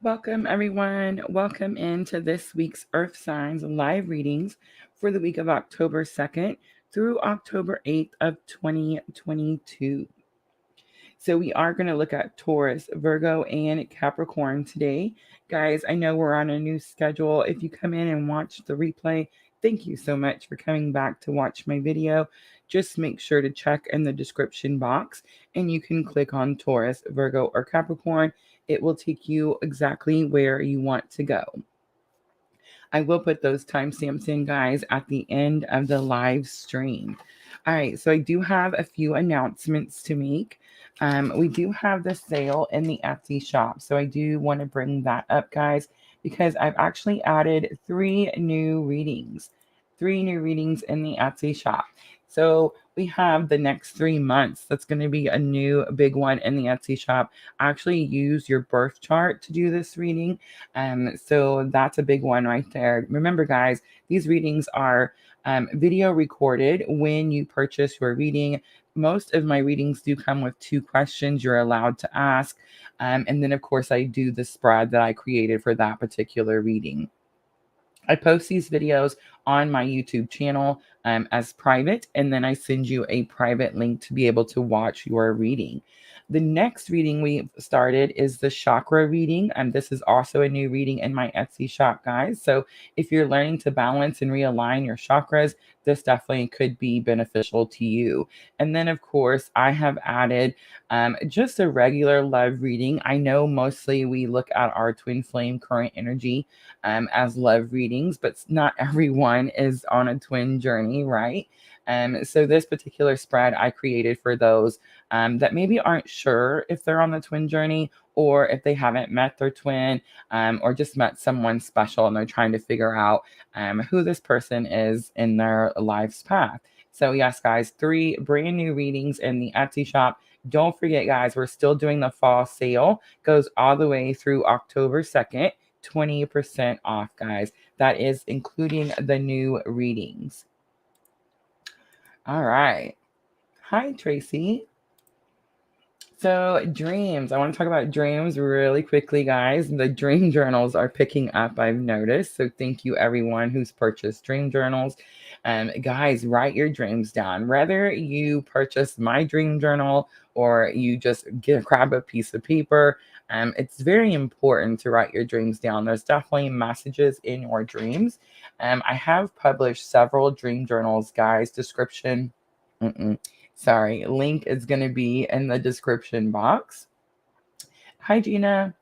Welcome, everyone. Welcome into this week's Earth Signs live readings for the week of October 2nd through October 8th of 2022. So we are going to look at Taurus, Virgo, and Capricorn today. Guys, I know we're on a new schedule. If you come in and watch the replay, thank you so much for coming back to watch my video. Just make sure to check in the description box and you can click on Taurus, Virgo, or Capricorn. It will take you exactly where you want to go. I will put those timestamps in, guys, at the end of the live stream. All right, so I do have a few announcements to make. We do have the sale in the Etsy shop, so I do want to bring that up, guys, because I've actually added three new readings in the Etsy shop. So we have the next 3 months. That's going to be a new big one in the Etsy shop. Actually, use your birth chart to do this reading. So that's a big one right there. Remember, guys, these readings are video recorded when you purchase your reading. Most of my readings do come with 2 questions you're allowed to ask. And then, of course, I do the spread that I created for that particular reading. I post these videos on my YouTube channel as private, and then I send you a private link to be able to watch your reading. The next reading we've started is the chakra reading. This is also a new reading in my Etsy shop, guys. So if you're learning to balance and realign your chakras, this definitely could be beneficial to you. And then, of course, I have added just a regular love reading. I know mostly we look at our twin flame current energy as love readings, but not everyone is on a twin journey, right? So this particular spread I created for those that maybe aren't sure if they're on the twin journey or if they haven't met their twin or just met someone special and they're trying to figure out who this person is in their life's path. So yes, guys, 3 brand new readings in the Etsy shop. Don't forget, guys, we're still doing the fall sale. Goes all the way through October 2nd. 20% off, guys. That is including the new readings. All right. Hi, Tracy. So, dreams. I want to talk about dreams really quickly, guys. The dream journals are picking up, I've noticed. So, thank you, everyone who's purchased dream journals. Guys, write your dreams down. Whether you purchase my dream journal or you just grab a piece of paper, it's very important to write your dreams down. There's definitely messages in your dreams. I have published several dream journals, guys. Description. Sorry, link is going to be in the description box. Hi, Gina.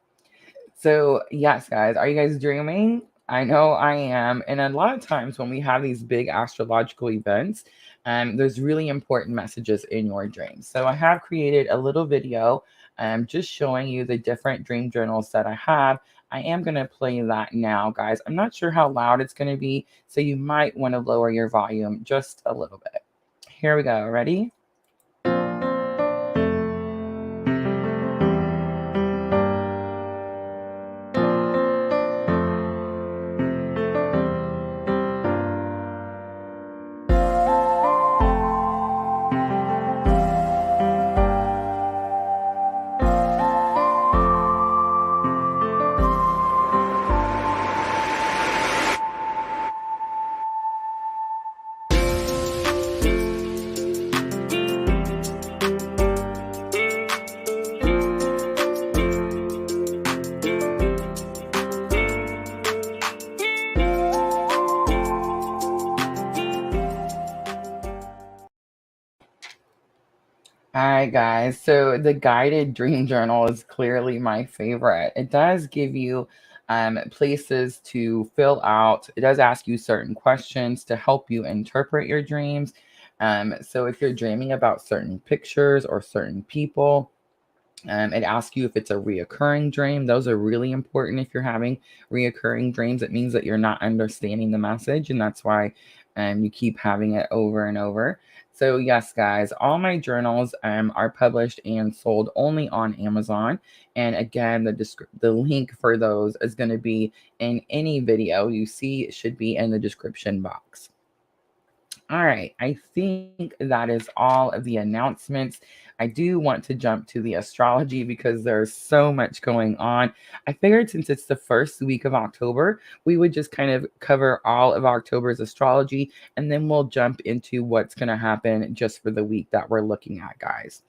So, yes, guys, are you guys dreaming? I know I am. And a lot of times when we have these big astrological events, there's really important messages in your dreams. So, I have created a little video just showing you the different dream journals that I have. I am going to play that now, guys. I'm not sure how loud it's going to be, so you might want to lower your volume just a little bit. Here we go. Ready? All right, guys. So the guided dream journal is clearly my favorite. It does give you places to fill out. It does ask you certain questions to help you interpret your dreams. So if you're dreaming about certain pictures or certain people, it asks you if it's a reoccurring dream. Those are really important if you're having reoccurring dreams. It means that you're not understanding the message, and that's why you keep having it over and over. So yes, guys, all my journals are published and sold only on Amazon. And again, the link for those is going to be in any video you see. It should be in the description box. All right, I think that is all of the announcements. I do want to jump to the astrology because there's so much going on. I figured since it's the first week of October, we would just kind of cover all of October's astrology, and then we'll jump into what's going to happen just for the week that we're looking at, guys.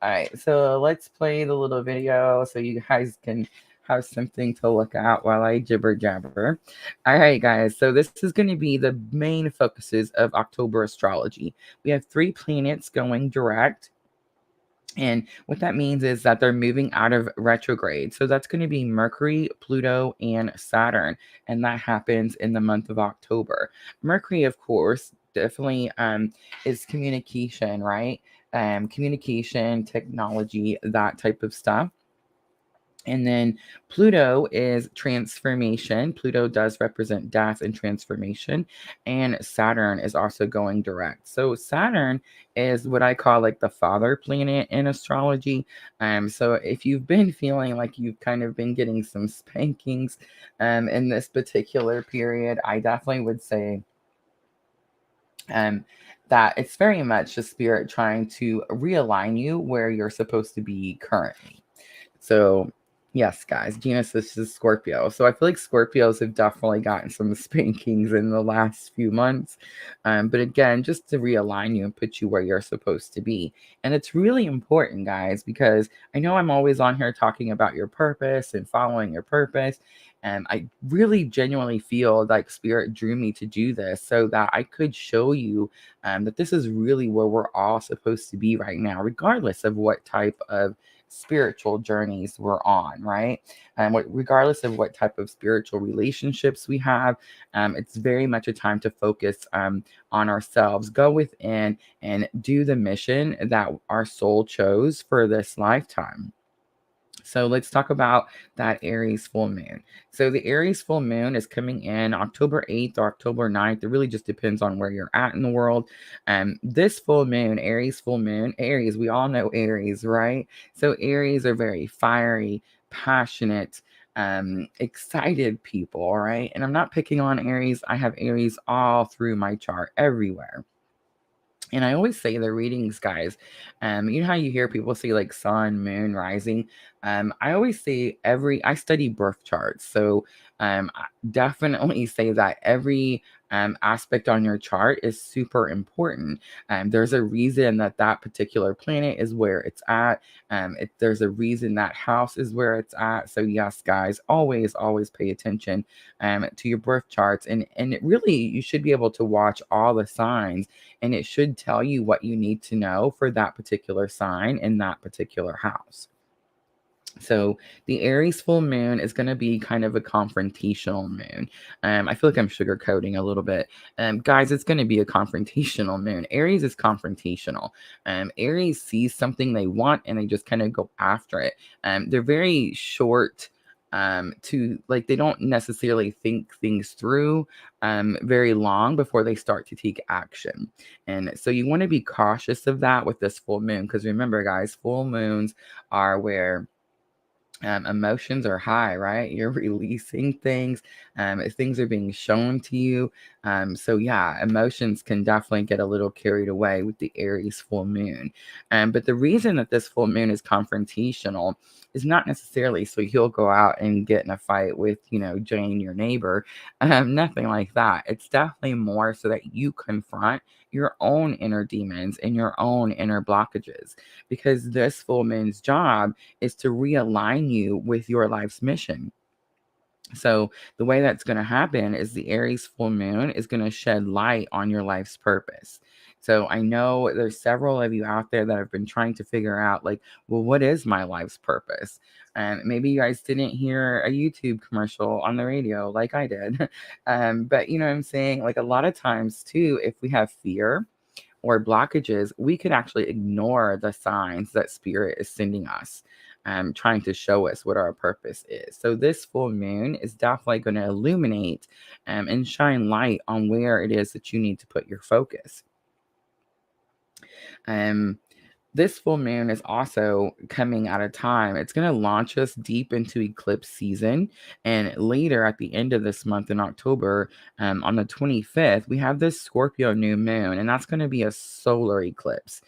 All right, so let's play the little video so you guys can have something to look at while I jibber jabber. All right, guys, so this is going to be the main focuses of October astrology. We have 3 planets going direct. And what that means is that they're moving out of retrograde. So that's going to be Mercury, Pluto, and Saturn. And that happens in the month of October. Mercury, of course, definitely is communication, right? Communication, technology, that type of stuff. And then Pluto is transformation. Pluto does represent death and transformation. And Saturn is also going direct. So Saturn is what I call like the father planet in astrology. So if you've been feeling like you've kind of been getting some spankings in this particular period, I definitely would say that it's very much the spirit trying to realign you where you're supposed to be currently. So, yes, guys, Genesis is Scorpio. So I feel like Scorpios have definitely gotten some spankings in the last few months. But again, just to realign you and put you where you're supposed to be. And it's really important, guys, because I know I'm always on here talking about your purpose and following your purpose. And I really genuinely feel like Spirit drew me to do this so that I could show you that this is really where we're all supposed to be right now, regardless of what type of spiritual journeys we're on, right? And regardless of what type of spiritual relationships we have, it's very much a time to focus on ourselves, go within and do the mission that our soul chose for this lifetime. So let's talk about that Aries full moon. So the Aries full moon is coming in October 8th or October 9th. It really just depends on where you're at in the world. This full moon, Aries full moon, Aries, we all know Aries, right? So Aries are very fiery, passionate, excited people, all right? And I'm not picking on Aries. I have Aries all through my chart everywhere. And I always say the readings, guys. You know how you hear people say like sun, moon, rising. I always say I study birth charts, so I definitely say that every aspect on your chart is super important. There's a reason that that particular planet is where it's at. There's a reason that house is where it's at. So yes, guys, always pay attention to your birth charts, and it really you should be able to watch all the signs, and it should tell you what you need to know for that particular sign in that particular house. So the Aries full moon is going to be kind of a confrontational moon. I feel like I'm sugarcoating a little bit. Guys, it's going to be a confrontational moon. Aries is confrontational. Aries sees something they want and they just kind of go after it. They're very short to like they don't necessarily think things through very long before they start to take action. And so you want to be cautious of that with this full moon, because remember, guys, full moons are where emotions are high, right? You're releasing things, things are being shown to you. So yeah, emotions can definitely get a little carried away with the Aries full moon. But the reason that this full moon is confrontational is not necessarily so you'll go out and get in a fight with, Jane, your neighbor. Nothing like that. It's definitely more so that you confront your own inner demons and your own inner blockages, because this full moon's job is to realign you with your life's mission. So the way that's going to happen is the Aries full moon is going to shed light on your life's purpose. So I know there's several of you out there that have been trying to figure out like, well, what is my life's purpose? And maybe you guys didn't hear a YouTube commercial on the radio like I did. But you know what I'm saying? Like a lot of times too, if we have fear or blockages, we could actually ignore the signs that spirit is sending us, trying to show us what our purpose is. So this full moon is definitely going to illuminate and shine light on where it is that you need to put your focus. Um, this full moon is also coming at a time. It's going to launch us deep into eclipse season. And later at the end of this month in October, on the 25th, we have this Scorpio new moon, and that's going to be a solar eclipse.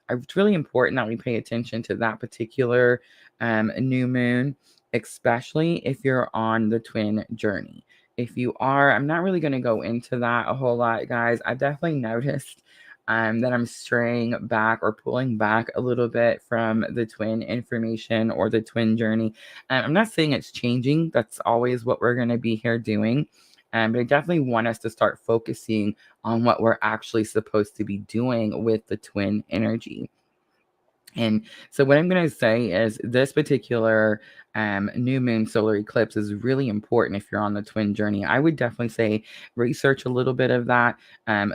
It's really important that we pay attention to that particular new moon, especially if you're on the twin journey. If you are, I'm not really going to go into that a whole lot, guys. I've definitely noticed that I'm straying back or pulling back a little bit from the twin information or the twin journey. I'm not saying it's changing. That's always what we're going to be here doing. But I definitely want us to start focusing on what we're actually supposed to be doing with the twin energy. And so what I'm going to say is this particular new moon solar eclipse is really important if you're on the twin journey. I would definitely say research a little bit of that.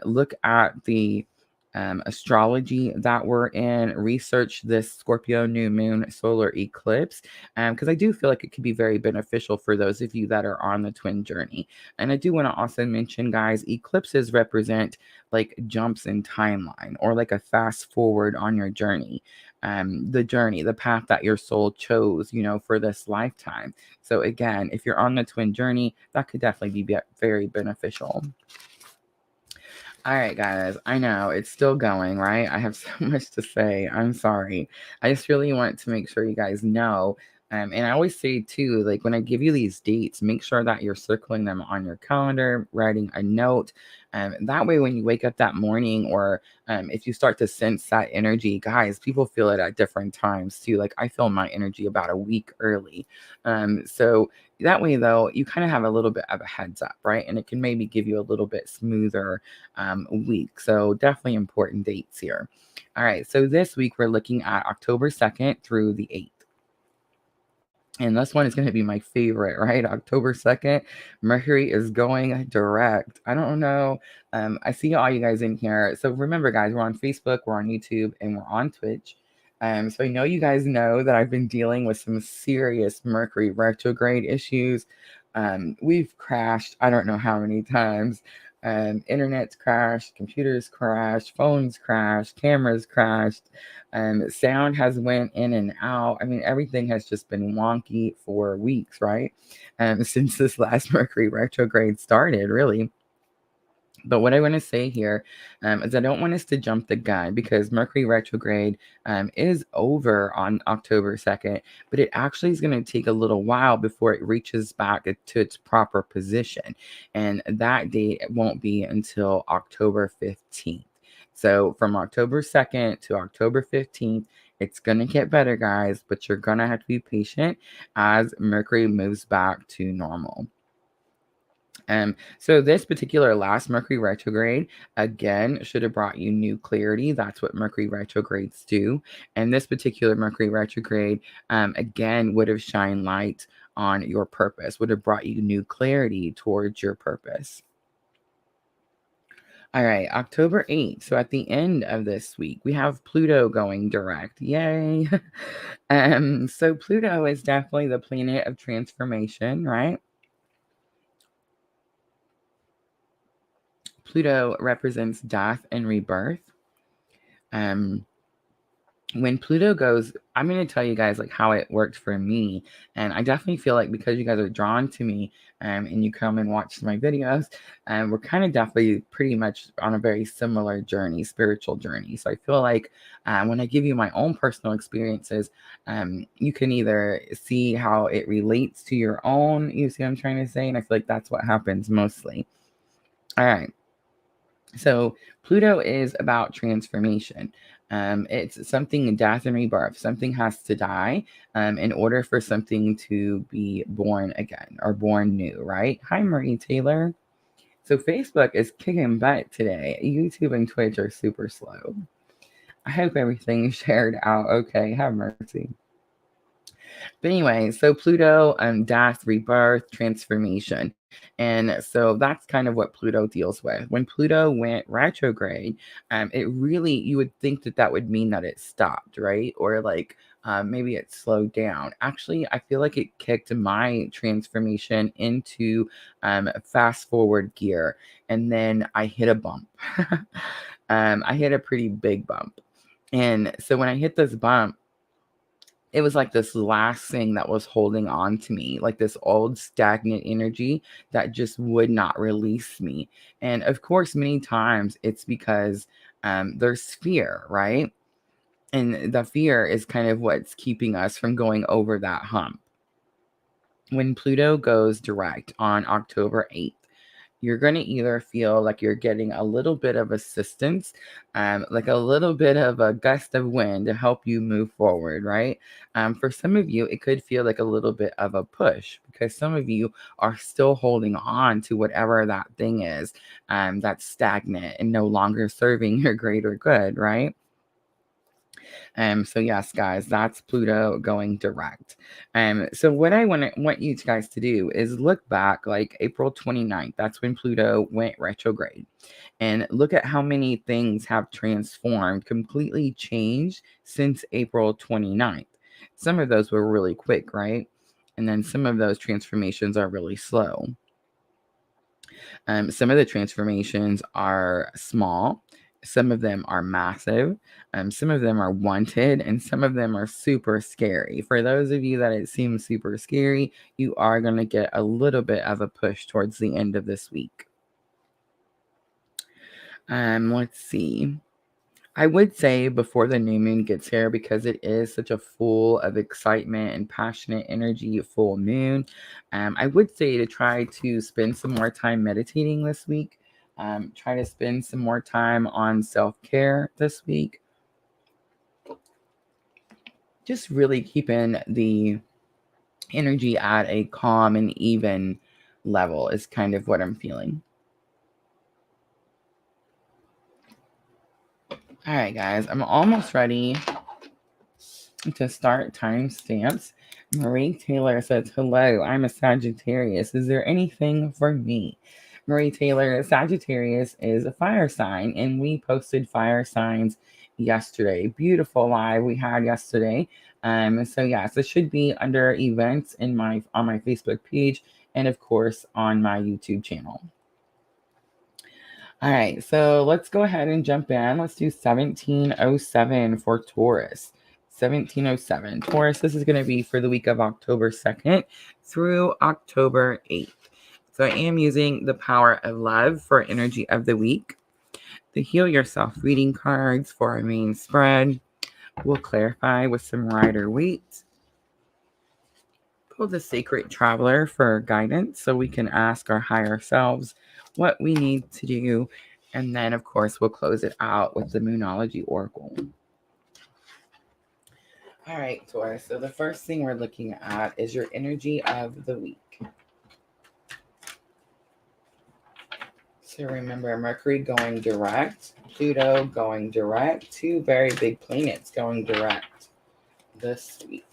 Look at the astrology that we're in, research this Scorpio new moon solar eclipse, because I do feel like it could be very beneficial for those of you that are on the twin journey. And I do want to also mention, guys, eclipses represent like jumps in timeline or like a fast forward on your journey. The journey, the path that your soul chose, for this lifetime. So again, if you're on the twin journey, that could definitely be very beneficial. All right, guys, I know it's still going, right? I have so much to say. I'm sorry. I just really want to make sure you guys know. And I always say too, like when I give you these dates, make sure that you're circling them on your calendar, writing a note. That way, when you wake up that morning, or if you start to sense that energy, guys, people feel it at different times too. Like I feel my energy about a week early. So that way, though, you kind of have a little bit of a heads up, right? And it can maybe give you a little bit smoother week. So definitely important dates here. All right. So this week we're looking at October 2nd through the 8th. And this one is going to be my favorite, right? October 2nd, Mercury is going direct. I don't know. I see all you guys in here. So remember, guys, we're on Facebook, we're on YouTube, and we're on Twitch. So I know you guys know that I've been dealing with some serious Mercury retrograde issues. We've crashed, I don't know how many times. Internet's crashed, computers crashed, phones crashed, cameras crashed. Sound has went in and out. I mean, everything has just been wonky for weeks, right? Since this last Mercury retrograde started, really. But what I want to say here is I don't want us to jump the gun, because Mercury retrograde is over on October 2nd, but it actually is going to take a little while before it reaches back to its proper position. And that date won't be until October 15th. So from October 2nd to October 15th, it's going to get better, guys, but you're going to have to be patient as Mercury moves back to normal. So this particular last Mercury retrograde, again, should have brought you new clarity. That's what Mercury retrogrades do. And this particular Mercury retrograde, again, would have shined light on your purpose, would have brought you new clarity towards your purpose. All right, October 8th. So at the end of this week, we have Pluto going direct. Yay. So Pluto is definitely the planet of transformation, right? Pluto represents death and rebirth. When Pluto goes, I'm going to tell you guys like how it worked for me. And I definitely feel like because you guys are drawn to me and you come and watch my videos, we're kind of definitely pretty much on a very similar journey, spiritual journey. So I feel like when I give you my own personal experiences, you can either see how it relates to your own, you see what I'm trying to say? And I feel like that's what happens mostly. All right. So Pluto is about transformation. It's something death and rebirth. Something has to die in order for something to be born again or born new, right? Hi, Marie Taylor. So Facebook is kicking butt today. YouTube and Twitch are super slow. I hope everything's shared out okay. Have mercy. But anyway, so Pluto, death, rebirth, transformation. And so that's kind of what Pluto deals with. When Pluto went retrograde, it really, you would think that that would mean that it stopped, right? Or like maybe it slowed down. Actually, I feel like it kicked my transformation into fast forward gear. And then I hit a bump. I hit a pretty big bump. And so when I hit this bump, it was like this last thing that was holding on to me, like this old stagnant energy that just would not release me. And of course, many times it's because there's fear, right? And the fear is kind of what's keeping us from going over that hump. When Pluto goes direct on October 8th, you're going to either feel like you're getting a little bit of assistance, like a little bit of a gust of wind to help you move forward, right? For some of you, it could feel like a little bit of a push because some of you are still holding on to whatever that thing is that's stagnant and no longer serving your greater good, right? So yes, guys, that's Pluto going direct. So what I want you guys to do is look back like April 29th. That's when Pluto went retrograde. And look at how many things have transformed, completely changed since April 29th. Some of those were really quick, right? And then some of those transformations are really slow. Some of the transformations are small, some of them are massive, some of them are wanted, and some of them are super scary. For those of you that it seems super scary, you are going to get a little bit of a push towards the end of this week. Let's see. I would say before the new moon gets here, because it is such a full of excitement and passionate energy full moon, I would say to try to spend some more time meditating this week. Try to spend some more time on self-care this week. Just really keeping the energy at a calm and even level is kind of what I'm feeling. All right, guys, I'm almost ready to start timestamps. Marie Taylor says, hello, I'm a Sagittarius. Is there anything for me? Marie Taylor, Sagittarius is a fire sign, and we posted fire signs yesterday. Beautiful live we had yesterday. So yes, it should be under events on my Facebook page, and of course on my YouTube channel. All right, so let's go ahead and jump in. Let's do 1707 for Taurus. 1707. Taurus, this is going to be for the week of October 2nd through October 8th. So I am using the power of love for energy of the week. The Heal Yourself reading cards for our main spread. We'll clarify with some Rider-Waite. Pull the Sacred Traveler for guidance so we can ask our higher selves what we need to do. And then, of course, we'll close it out with the Moonology Oracle. All right, Taurus. So the first thing we're looking at is your energy of the week. So remember, Mercury going direct, Pluto going direct, two very big planets going direct this week.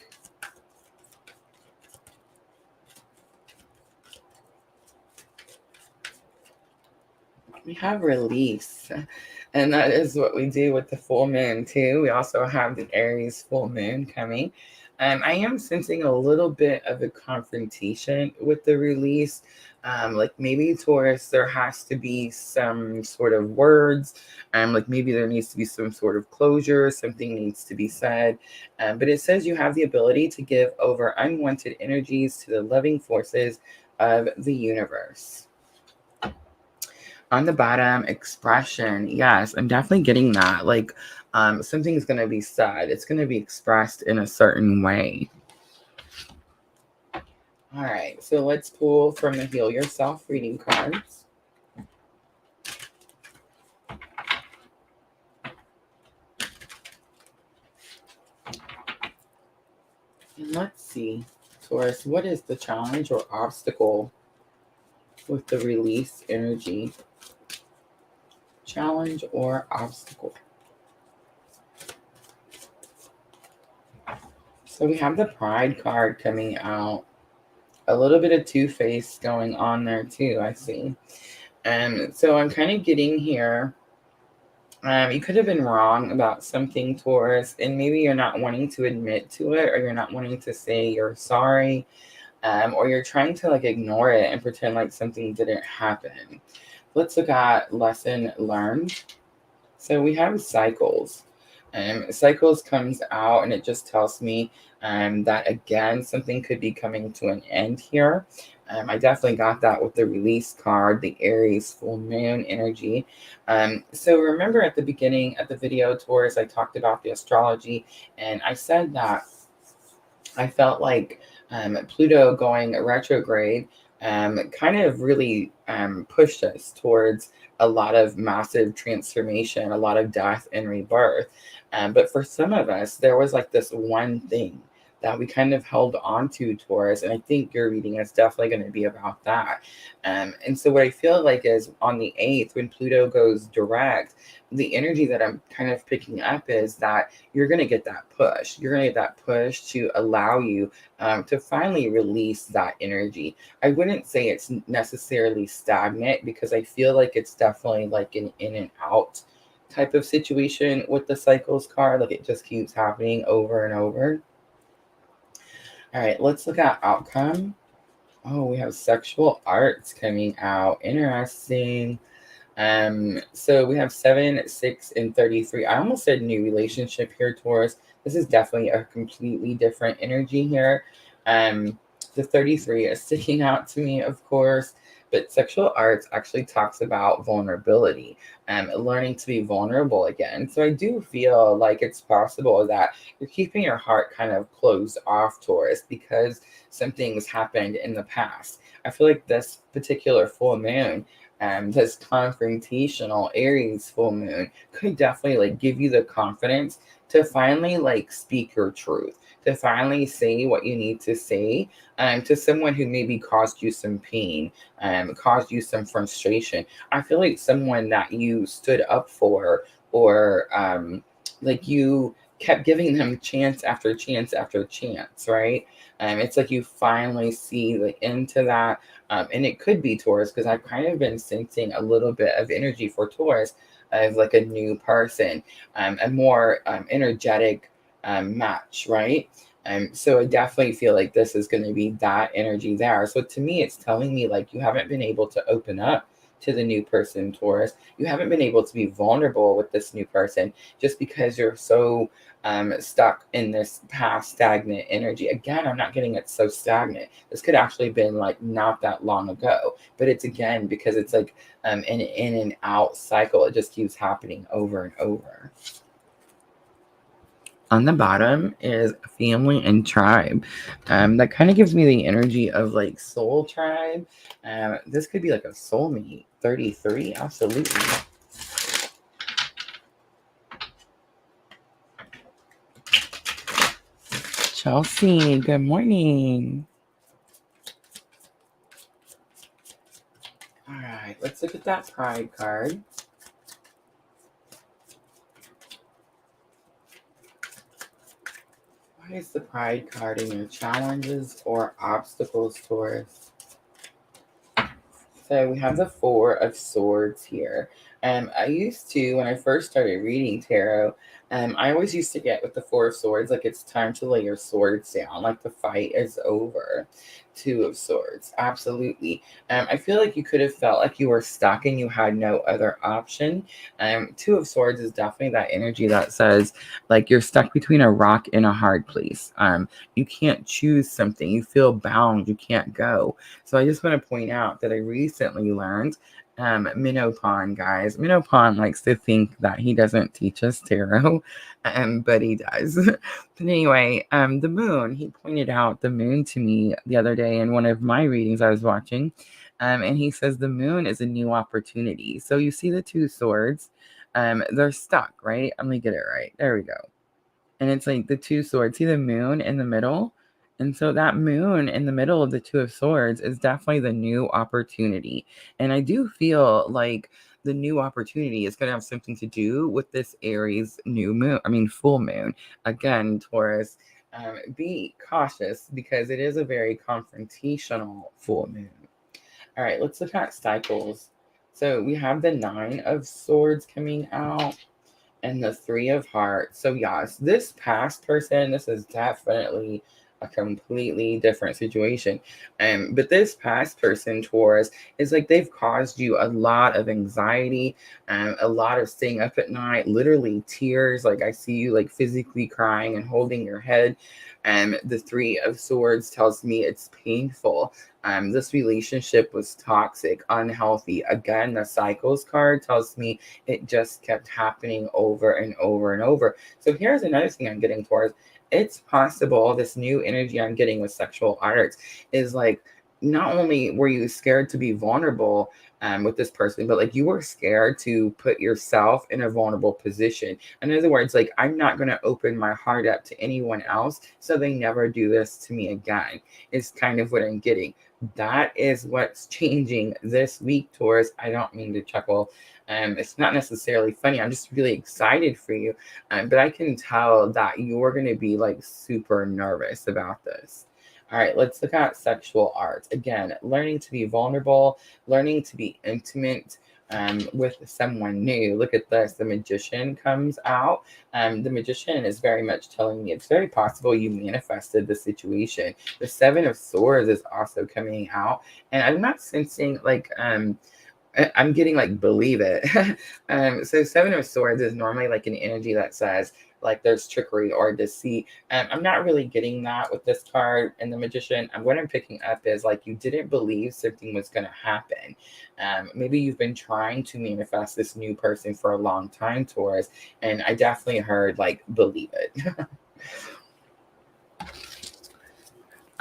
We have release, and that is what we do with the full moon too. We also have the Aries full moon coming. I am sensing a little bit of a confrontation with the release. Like maybe Taurus, there has to be some sort of words. Like maybe there needs to be some sort of closure. Something needs to be said. But it says you have the ability to give over unwanted energies to the loving forces of the universe. On the bottom, expression. Yes, I'm definitely getting that. Like something's going to be said. It's going to be expressed in a certain way. All right, so let's pull from the Heal Yourself reading cards. And let's see, Taurus, what is the challenge or obstacle with the release energy? Challenge or obstacle? So we have the Pride card coming out. A little bit of two-face going on there too, I see. So I'm kind of getting here. You could have been wrong about something, Taurus, and maybe you're not wanting to admit to it, or you're not wanting to say you're sorry, or you're trying to like ignore it and pretend like something didn't happen. Let's look at lesson learned. So we have cycles. Cycles comes out and it just tells me that again something could be coming to an end here. I definitely got that with the release card, the Aries full moon energy. So remember at the beginning of the video, Taurus, I talked about the astrology, and I said that I felt like Pluto going retrograde kind of really pushed us towards a lot of massive transformation, a lot of death and rebirth. But for some of us, there was like this one thing that we kind of held on to, Taurus. And I think your reading is definitely going to be about that. And so, what I feel like is on the 8th, when Pluto goes direct, the energy that I'm kind of picking up is that you're going to get that push. You're going to get that push to allow you to finally release that energy. I wouldn't say it's necessarily stagnant because I feel like it's definitely like an in and out type of situation with the cycles card. Like it just keeps happening over and over. All right, let's look at outcome. Oh, we have sexual arts coming out. Interesting. So we have 7, 6, and 33. I almost said new relationship here, Taurus. This is definitely a completely different energy here. The 33 is sticking out to me, of course, but sexual arts actually talks about vulnerability and learning to be vulnerable again. So I do feel like it's possible that you're keeping your heart kind of closed off, Taurus, because some things happened in the past. I feel like this particular full moon, this confrontational Aries full moon could definitely like give you the confidence to finally like speak your truth, to finally say what you need to say to someone who maybe caused you some pain, caused you some frustration. I feel like someone that you stood up for, or like you kept giving them chance after chance after chance, right? It's like you finally see the end to that. And it could be Taurus because I've kind of been sensing a little bit of energy for Taurus of like a new person, a more energetic match, right? So I definitely feel like this is going to be that energy there. So to me, it's telling me like you haven't been able to open up to the new person, Taurus. You haven't been able to be vulnerable with this new person just because you're so stuck in this past stagnant energy. Again, I'm not getting it so stagnant. This could actually been like not that long ago, but it's again because it's like an in and out cycle. It just keeps happening over and over. On the bottom is family and tribe. That kind of gives me the energy of like soul tribe. This could be like a soulmate. 33, absolutely. Chelsea, good morning. All right, let's look at that pride card. What is the pride card in your challenges or obstacles, Taurus? So we have the 4 of Swords here. I used to, when I first started reading tarot, I always used to get with the 4 of Swords, like it's time to lay your swords down, like the fight is over. 2 of Swords, absolutely. I feel like you could have felt like you were stuck and you had no other option. 2 of Swords is definitely that energy that says like you're stuck between a rock and a hard place. You can't choose something. You feel bound. You can't go. So I just want to point out that I recently learned Minopon, guys. Minopon likes to think that he doesn't teach us tarot, but he does. But anyway, the moon, he pointed out the moon to me the other day in one of my readings I was watching. And he says the moon is a new opportunity. So you see the 2 swords, they're stuck, right? Let me get it right. There we go. And it's like the 2 swords. See the moon in the middle? And so that moon in the middle of the 2 of Swords is definitely the new opportunity. And I do feel like the new opportunity is going to have something to do with this Aries full moon. Again, Taurus, be cautious because it is a very confrontational full moon. All right, let's look at cycles. So we have the 9 of Swords coming out and the 3 of Hearts. So yes, this past person, this is definitely a completely different situation. But this past person, Taurus, is like they've caused you a lot of anxiety, a lot of staying up at night, literally tears. Like I see you like physically crying and holding your head. The Three of Swords tells me it's painful. This relationship was toxic, unhealthy. Again, the Cycles card tells me it just kept happening over and over and over. So here's another thing I'm getting towards. It's possible this new energy I'm getting with sexual arts is like, not only were you scared to be vulnerable with this person, but like you were scared to put yourself in a vulnerable position. In other words, like, I'm not going to open my heart up to anyone else so they never do this to me again, is kind of what I'm getting. That is what's changing this week, Taurus. I don't mean to chuckle. It's not necessarily funny. I'm just really excited for you. But I can tell that you're going to be like super nervous about this. All right, let's look at sexual arts. Again, learning to be vulnerable, learning to be intimate with someone new. Look at this. The Magician comes out. The Magician is very much telling me it's very possible you manifested the situation. The Seven of Swords is also coming out. And I'm not sensing like I'm getting like believe it. So Seven of Swords is normally like an energy that says like there's trickery or deceit. I'm not really getting that with this card and the Magician. And what I'm picking up is like you didn't believe something was going to happen. Maybe you've been trying to manifest this new person for a long time, Taurus, and I definitely heard like believe it.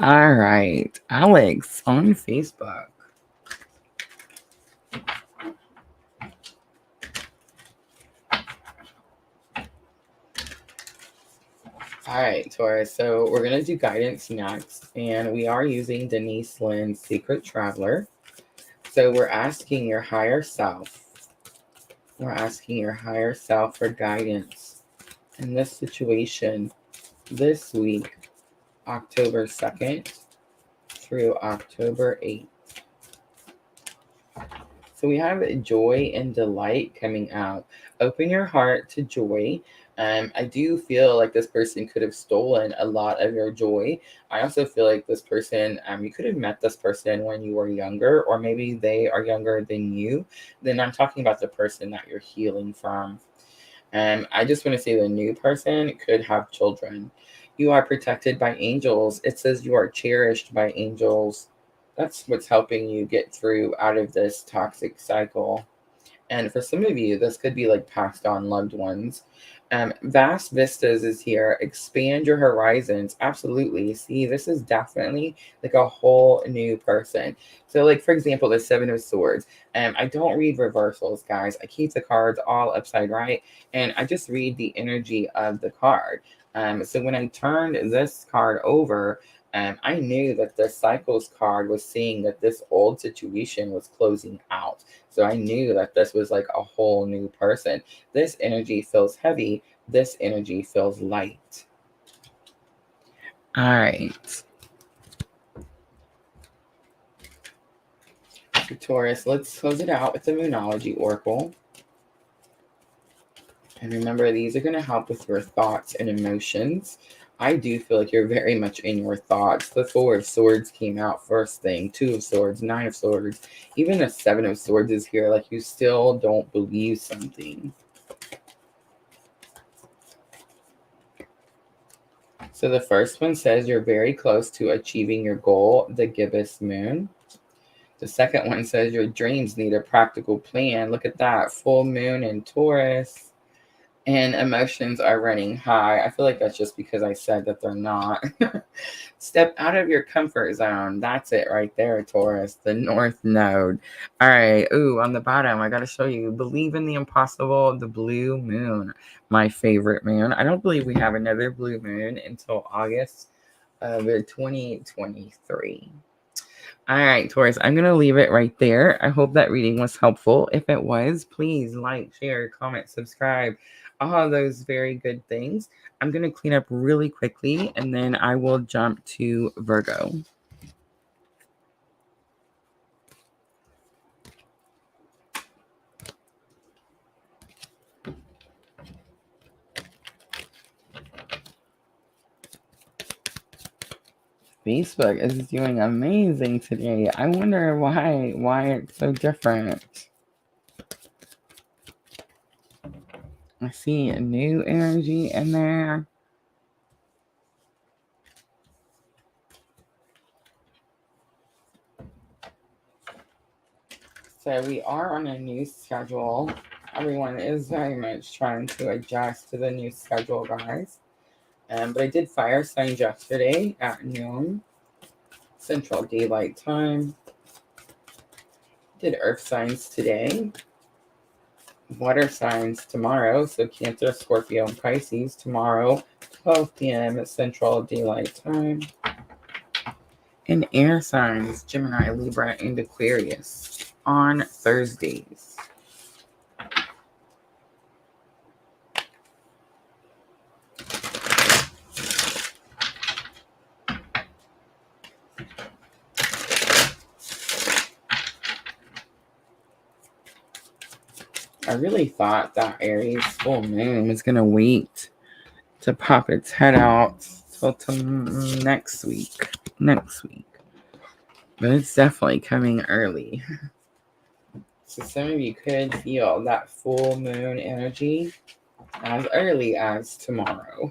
All right, Alex on Facebook. All right, Taurus. So we're going to do guidance next, and we are using Denise Lynn's Secret Traveler. So we're asking your higher self. We're asking your higher self for guidance in this situation this week, October 2nd through October 8th. So we have joy and delight coming out. Open your heart to joy. I do feel like this person could have stolen a lot of your joy. I also feel like this person, you could have met this person when you were younger, or maybe they are younger than you. Then I'm talking about the person that you're healing from. I just want to say the new person could have children. You are protected by angels. It says you are cherished by angels. That's what's helping you get through out of this toxic cycle. And for some of you, this could be like passed on loved ones. Vast vistas is here. Expand your horizons. Absolutely. See, this is definitely like a whole new person. So, like, for example, the Seven of Swords. I don't read reversals, guys. I keep the cards all upside right, and I just read the energy of the card. So when I turned this card over, I knew that the Cycles card was saying that this old situation was closing out. So I knew that this was like a whole new person. This energy feels heavy. This energy feels light. All right. So Taurus, let's close it out with the Moonology Oracle. And remember, these are going to help with your thoughts and emotions. I do feel like you're very much in your thoughts. The Four of Swords came out first thing, Two of Swords, Nine of Swords, even the Seven of Swords is here. Like you still don't believe something. So the first one says you're very close to achieving your goal, the gibbous moon. The second one says your dreams need a practical plan. Look at that, full moon in Taurus. And emotions are running high. I feel like that's just because I said that they're not. Step out of your comfort zone. That's it right there, Taurus. The North Node. All right. Ooh, on the bottom, I got to show you. Believe in the impossible, the blue moon. My favorite moon. I don't believe we have another blue moon until August of 2023. All right, Taurus, I'm going to leave it right there. I hope that reading was helpful. If it was, please like, share, comment, subscribe, all of those very good things. I'm going to clean up really quickly, and then I will jump to Virgo. Facebook is doing amazing today. I wonder why it's so different. I see a new energy in there. So we are on a new schedule. Everyone is very much trying to adjust to the new schedule, guys. But I did fire signs yesterday at noon, Central Daylight Time. Did earth signs today. Water signs tomorrow. So Cancer, Scorpio, and Pisces tomorrow, 12 p.m. Central Daylight Time. And air signs, Gemini, Libra, and Aquarius on Thursdays. I really thought that Aries full moon was going to wait to pop its head out till next week. But it's definitely coming early. So some of you could feel that full moon energy as early as tomorrow.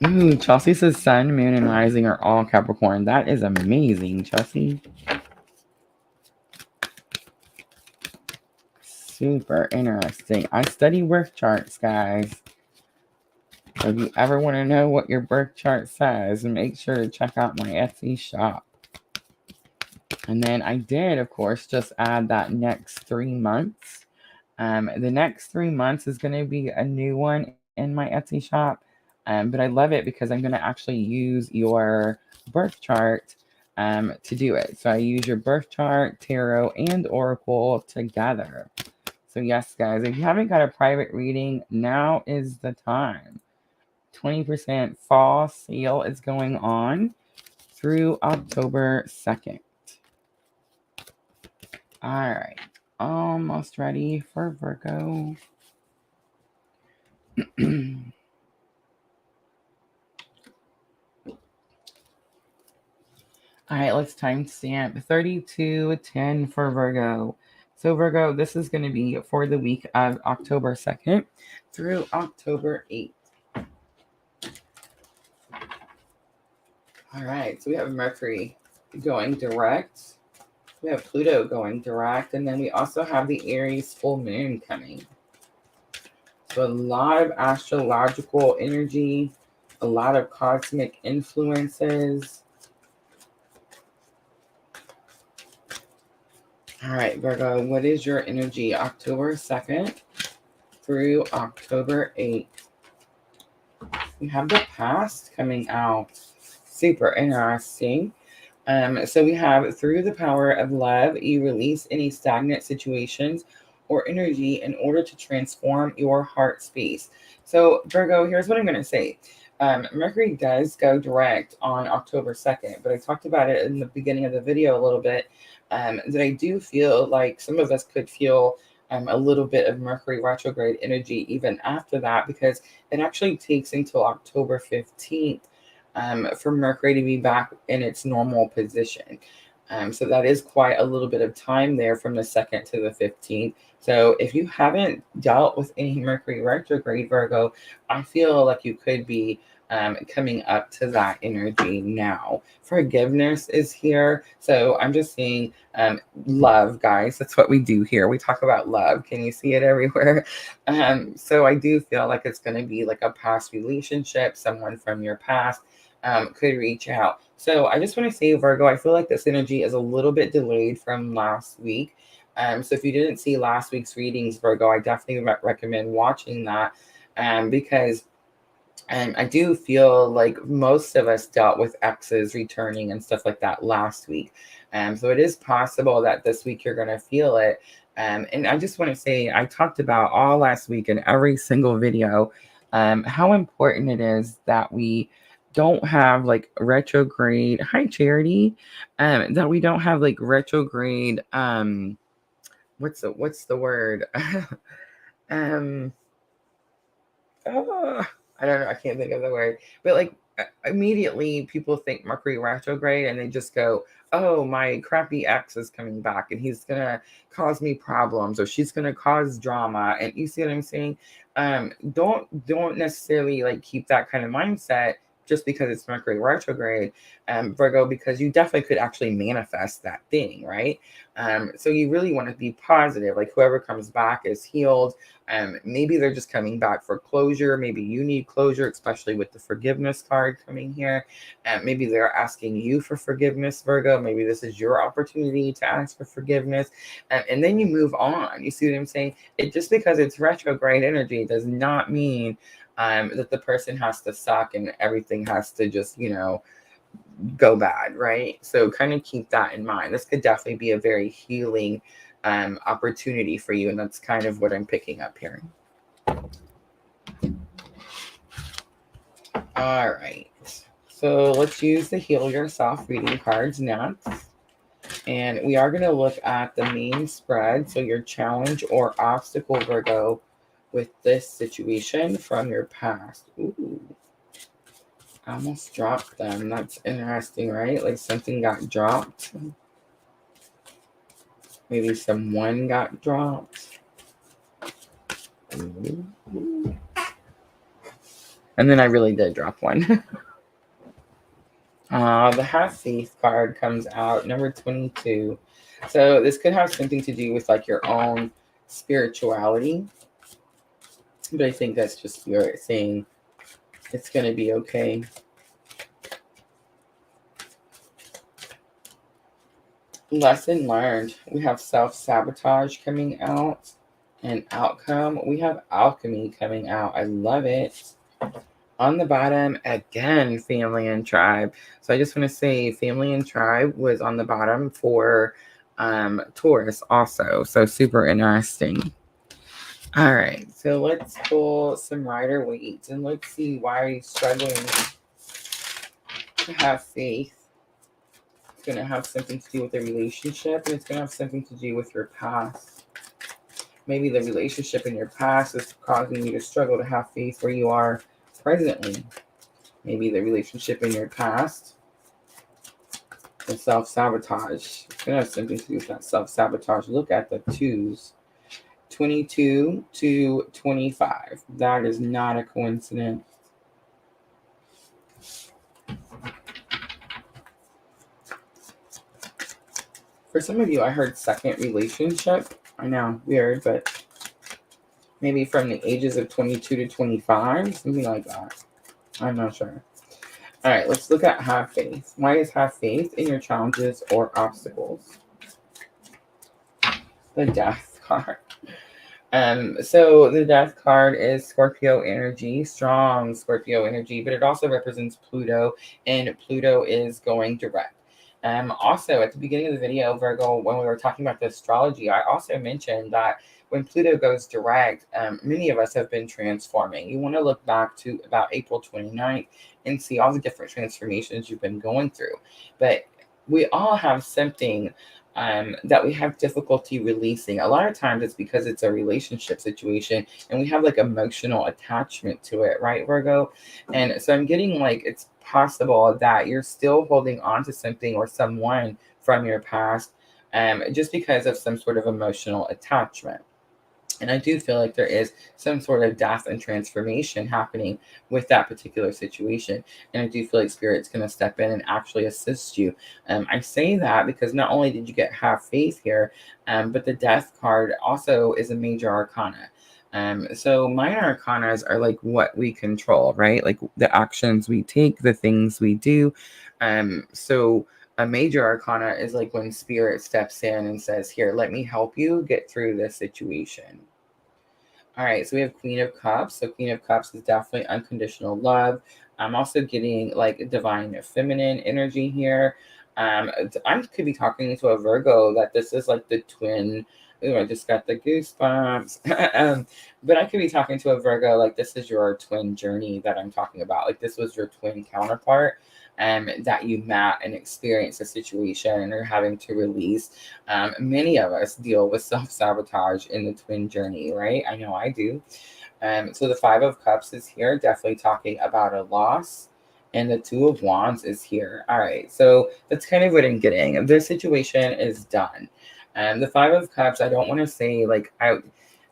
Ooh, Chelsea says sun, moon, and rising are all Capricorn. That is amazing, Chelsea. Super interesting. I study birth charts, guys. So if you ever want to know what your birth chart says, make sure to check out my Etsy shop. And then I did, of course, just add that next 3 months. The next 3 months is going to be a new one in my Etsy shop. But I love it because I'm going to actually use your birth chart to do it. So I use your birth chart, tarot, and oracle together. So yes, guys, if you haven't got a private reading, now is the time. 20% fall sale is going on through October 2nd. All right, almost ready for Virgo. All right, let's timestamp 32:10 for Virgo. So Virgo, this is going to be for the week of October 2nd through October 8th. All right, so we have Mercury going direct. We have Pluto going direct, and then we also have the Aries full moon coming. So a lot of astrological energy, a lot of cosmic influences. All right, Virgo, what is your energy October 2nd through October 8th? We have the past coming out. Super interesting. So we have through the power of love, you release any stagnant situations or energy in order to transform your heart space. So Virgo, here's what I'm going to say. Mercury does go direct on October 2nd, but I talked about it in the beginning of the video a little bit, that I do feel like some of us could feel a little bit of Mercury retrograde energy even after that, because it actually takes until October 15th for Mercury to be back in its normal position. So that is quite a little bit of time there from the 2nd to the 15th. So if you haven't dealt with any Mercury retrograde, Virgo, I feel like you could be coming up to that energy now. Forgiveness is here. So I'm just seeing love, guys. That's what we do here. We talk about love. Can you see it everywhere? So I do feel like it's going to be like a past relationship, someone from your past could reach out. So I just want to say, Virgo, I feel like this energy is a little bit delayed from last week. So if you didn't see last week's readings, Virgo, I definitely recommend watching that because I do feel like most of us dealt with exes returning and stuff like that last week. So it is possible that this week you're going to feel it. And I just want to say, I talked about all last week in every single video how important it is that we don't have like retrograde, hi Charity, that we don't have like retrograde what's the word? um I don't know, I can't think of the word, but like immediately people think Mercury retrograde and they just go, oh, my crappy ex is coming back and he's gonna cause me problems, or she's gonna cause drama. And you see what I'm saying? Don't necessarily like keep that kind of mindset just because it's Mercury retrograde, Virgo, because you definitely could actually manifest that thing, right? So you really want to be positive. Like whoever comes back is healed. Maybe they're just coming back for closure. Maybe you need closure, especially with the forgiveness card coming here. Maybe they're asking you for forgiveness, Virgo. Maybe this is your opportunity to ask for forgiveness. And then you move on. You see what I'm saying? Just because it's retrograde energy does not mean that the person has to suck and everything has to just, go bad, right? So kind of keep that in mind. This could definitely be a very healing opportunity for you, and that's kind of what I'm picking up here. All right, so let's use the Heal Yourself reading cards next, and we are going to look at the main spread, so your challenge or obstacle, Virgo, with this situation from your past. Ooh, I almost dropped them. That's interesting, right? Like something got dropped. Maybe someone got dropped. Ooh. And then I really did drop one. The Have Faith card comes out, number 22. So this could have something to do with like your own spirituality. But I think that's just Spirit saying it's going to be okay. Lesson learned. We have self-sabotage coming out. And outcome, we have alchemy coming out. I love it. On the bottom, again, family and tribe. So I just want to say family and tribe was on the bottom for Taurus also. So super interesting. All right, so let's pull some Rider Waite and let's see why are you struggling to have faith. It's going to have something to do with the relationship, and it's going to have something to do with your past. Maybe the relationship in your past is causing you to struggle to have faith where you are presently. Maybe the relationship in your past is self-sabotage. It's going to have something to do with that self-sabotage. Look at the twos. 22 to 25. That is not a coincidence. For some of you, I heard second relationship. I know, weird, but maybe from the ages of 22 to 25, something like that. I'm not sure. All right, let's look at have faith. Why is have faith in your challenges or obstacles? The Death card. So the Death card is Scorpio energy, strong Scorpio energy, but it also represents Pluto, and Pluto is going direct. Also, at the beginning of the video, Virgo, when we were talking about the astrology, I also mentioned that when Pluto goes direct, many of us have been transforming. You want to look back to about April 29th and see all the different transformations you've been going through. But we all have something that we have difficulty releasing. A lot of times it's because it's a relationship situation and we have like emotional attachment to it, right, Virgo? And so I'm getting like it's possible that you're still holding on to something or someone from your past just because of some sort of emotional attachment. And I do feel like there is some sort of death and transformation happening with that particular situation. And I do feel like Spirit's going to step in and actually assist you. I say that because not only did you get have faith here, but the Death card also is a major arcana. So minor arcanas are like what we control, right? Like the actions we take, the things we do. So a major arcana is like when Spirit steps in and says, here, let me help you get through this situation. All right, so we have Queen of Cups. So Queen of Cups is definitely unconditional love. I'm also getting like divine feminine energy here. I could be talking to a Virgo that this is like the twin. Ooh, I just got the goosebumps. But I could be talking to a Virgo like this is your twin journey that I'm talking about. Like this was your twin counterpart. that you met and experience a situation and are having to release. Many of us deal with self-sabotage in the twin journey, right? I know I do. So the Five of Cups is here, definitely talking about a loss. And the Two of Wands is here. All right, so that's kind of what I'm getting. This situation is done. The Five of Cups, I don't want to say like I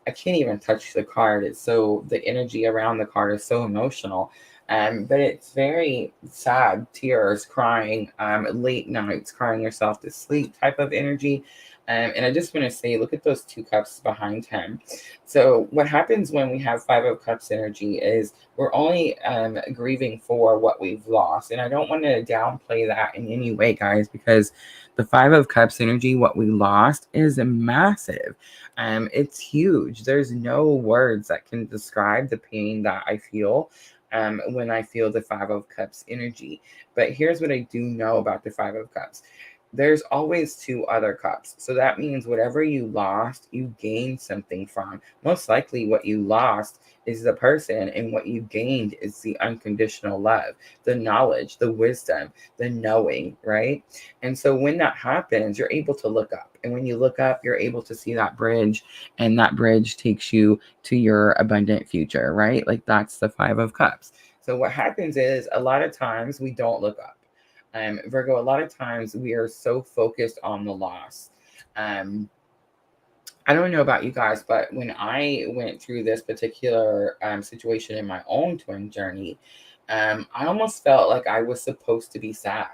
can't even touch the card. It's so the energy around the card is so emotional. But it's very sad, tears, crying, late nights, crying yourself to sleep type of energy. And I just want to say, look at those two cups behind him. So what happens when we have Five of Cups energy is we're only grieving for what we've lost. And I don't want to downplay that in any way, guys, because the Five of Cups energy, what we lost, is massive. It's huge. There's no words that can describe the pain that I feel when I feel the Five of Cups energy. But here's what I do know about the Five of Cups. There's always two other cups. So that means whatever you lost, you gained something from. Most likely what you lost is the person, and what you gained is the unconditional love, the knowledge, the wisdom, the knowing, right? And so when that happens, you're able to look up. And when you look up, you're able to see that bridge, and that bridge takes you to your abundant future, right? Like that's the Five of Cups. So what happens is a lot of times we don't look up. Virgo, a lot of times we are so focused on the loss. I don't know about you guys, but when I went through this particular situation in my own twin journey, I almost felt like I was supposed to be sad.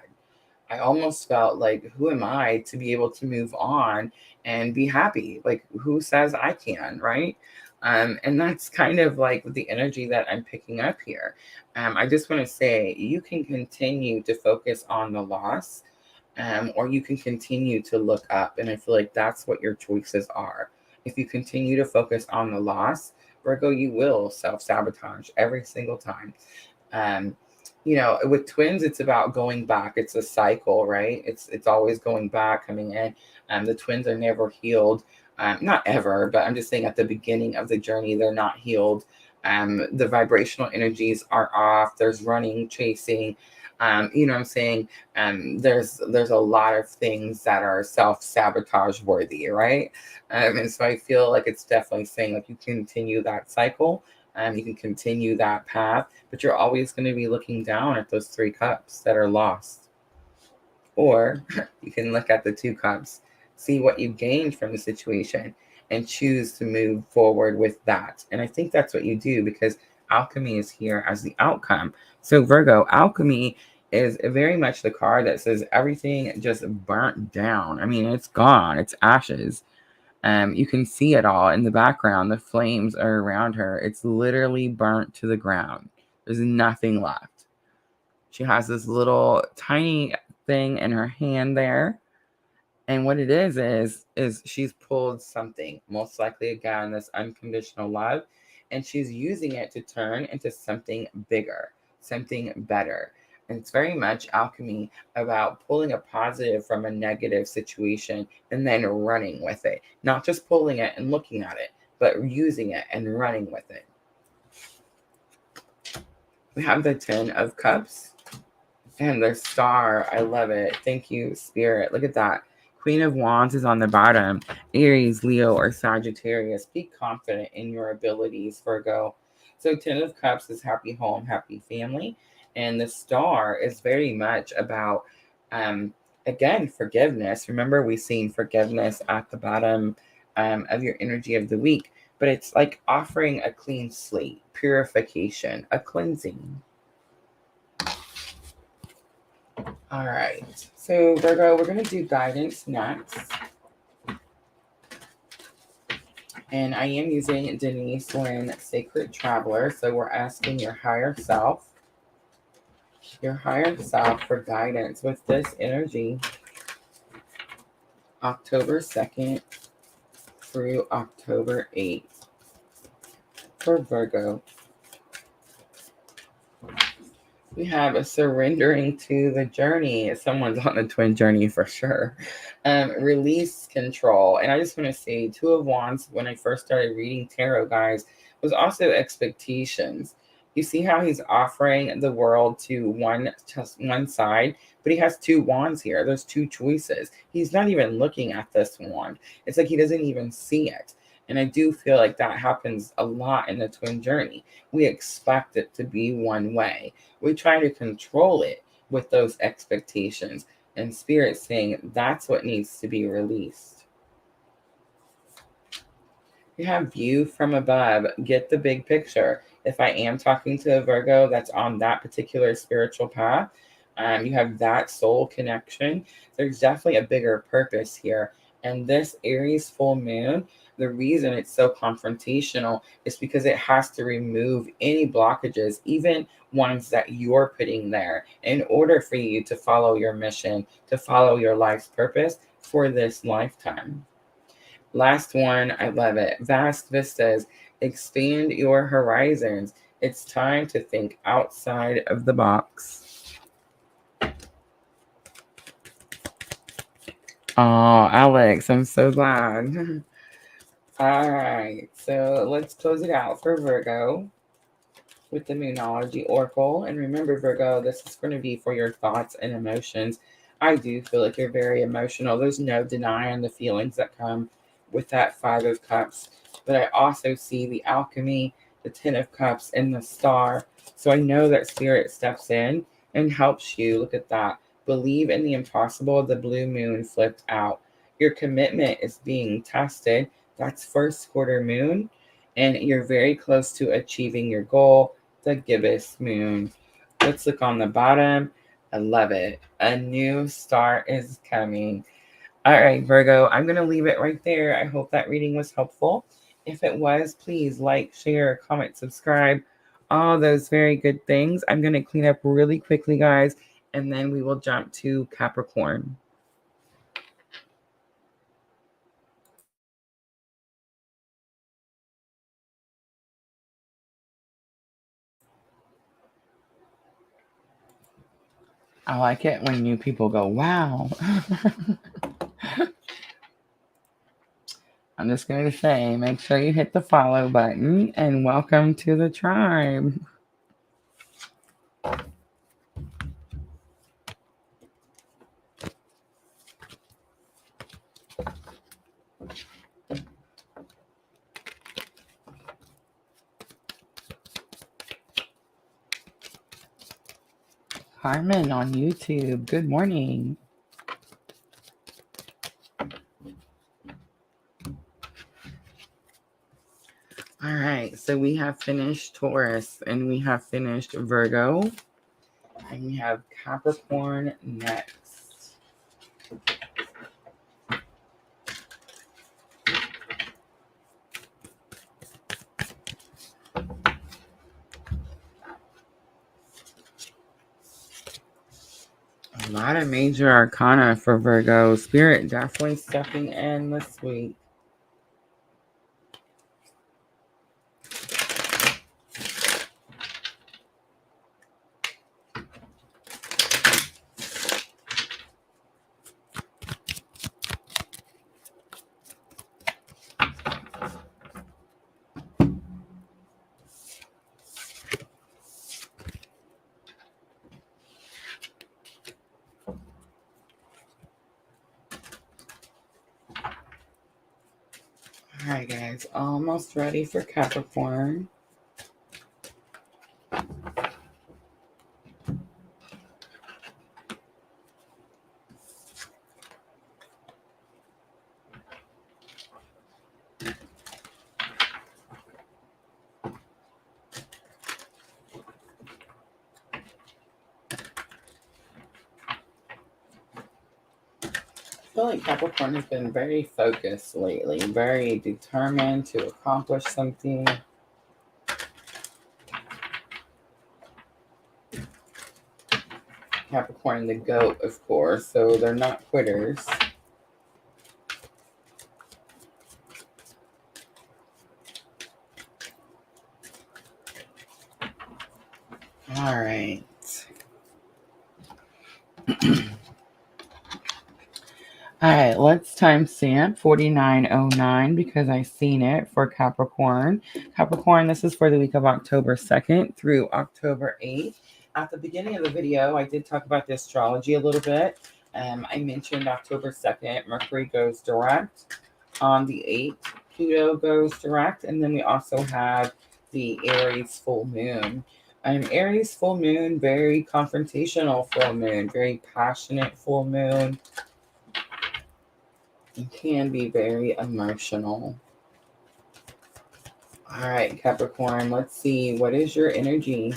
I almost felt like, who am I to be able to move on and be happy? Like, who says I can, right? And that's kind of like the energy that I'm picking up here. I just want to say you can continue to focus on the loss, or you can continue to look up. And I feel like that's what your choices are. If you continue to focus on the loss, Virgo, you will self-sabotage every single time. Um, with twins, it's about going back. It's a cycle, right? It's always going back, coming in. The twins are never healed. Not ever, but I'm just saying at the beginning of the journey, they're not healed. The vibrational energies are off. There's running, chasing. You know what I'm saying? There's a lot of things that are self-sabotage worthy, right? And so I feel like it's definitely saying like you continue that cycle. You can continue that path, but you're always going to be looking down at those three cups that are lost. Or you can look at the two cups, see what you gained from the situation, and choose to move forward with that. And I think that's what you do, because alchemy is here as the outcome. So Virgo, alchemy is very much the card that says everything just burnt down. I mean, it's gone. It's ashes. You can see it all in the background. The flames are around her. It's literally burnt to the ground. There's nothing left. She has this little tiny thing in her hand there. And what it is she's pulled something, most likely again, this unconditional love, and she's using it to turn into something bigger, something better. And it's very much alchemy about pulling a positive from a negative situation and then running with it. Not just pulling it and looking at it, but using it and running with it. We have the Ten of Cups and the Star. I love it. Thank you, Spirit. Look at that. Queen of Wands is on the bottom. Aries, Leo, or Sagittarius. Be confident in your abilities, Virgo. So Ten of Cups is happy home, happy family. And the Star is very much about, again, forgiveness. Remember, we've seen forgiveness at the bottom of your energy of the week. But it's like offering a clean slate, purification, a cleansing. All right. So, Virgo, we're going to do guidance next. And I am using Denise Lynn Sacred Traveler. So we're asking your higher self for guidance with this energy, October 2nd through October 8th for Virgo. We have a surrendering to the journey. Someone's on the twin journey for sure. Release control. And I just want to say, Two of Wands, when I first started reading tarot, guys, was also expectations. You see how he's offering the world to just one side, but he has two wands here. There's two choices. He's not even looking at this wand. It's like he doesn't even see it. And I do feel like that happens a lot in the twin journey. We expect it to be one way. We try to control it with those expectations. And Spirit saying that's what needs to be released. You have view from above. Get the big picture. If I am talking to a Virgo that's on that particular spiritual path, you have that soul connection. There's definitely a bigger purpose here. And this Aries full moon, the reason it's so confrontational is because it has to remove any blockages, even ones that you're putting there, in order for you to follow your mission, to follow your life's purpose for this lifetime. Last one, I love it. Vast vistas, expand your horizons. It's time to think outside of the box. Oh, Alex, I'm so glad. All right, so let's close it out for Virgo with the Moonology Oracle. And remember, Virgo, this is going to be for your thoughts and emotions. I do feel like you're very emotional. There's no denying the feelings that come with that Five of Cups. But I also see the alchemy, the Ten of Cups, and the Star. So I know that Spirit steps in and helps you. Look at that. Believe in the impossible. The blue moon flipped out. Your commitment is being tested. That's first quarter moon. And you're very close to achieving your goal, the gibbous moon. Let's look on the bottom. I love it. A new start is coming. All right, Virgo, I'm going to leave it right there. I hope that reading was helpful. If it was, please like, share, comment, subscribe, all those very good things. I'm going to clean up really quickly, guys, and then we will jump to Capricorn. I like it when new people go, wow. I'm just going to say, make sure you hit the follow button and welcome to the tribe. Carmen on YouTube, good morning. All right, so we have finished Taurus and we have finished Virgo and we have Capricorn next. A lot of major arcana for Virgo. Spirit definitely stepping in this week. All right, guys, almost ready for Capricorn. I feel like Capricorn has been very focused lately, very determined to accomplish something. Capricorn, the goat, of course, so they're not quitters. All right. All right, let's timestamp 4909 because I seen it for Capricorn. Capricorn, this is for the week of October 2nd through October 8th. At the beginning of the video, I did talk about the astrology a little bit. I mentioned October 2nd, Mercury goes direct. On the 8th, Pluto goes direct. And then we also have the Aries full moon. Aries full moon, very confrontational full moon, very passionate full moon. It can be very emotional. All right, Capricorn, let's see. What is your energy?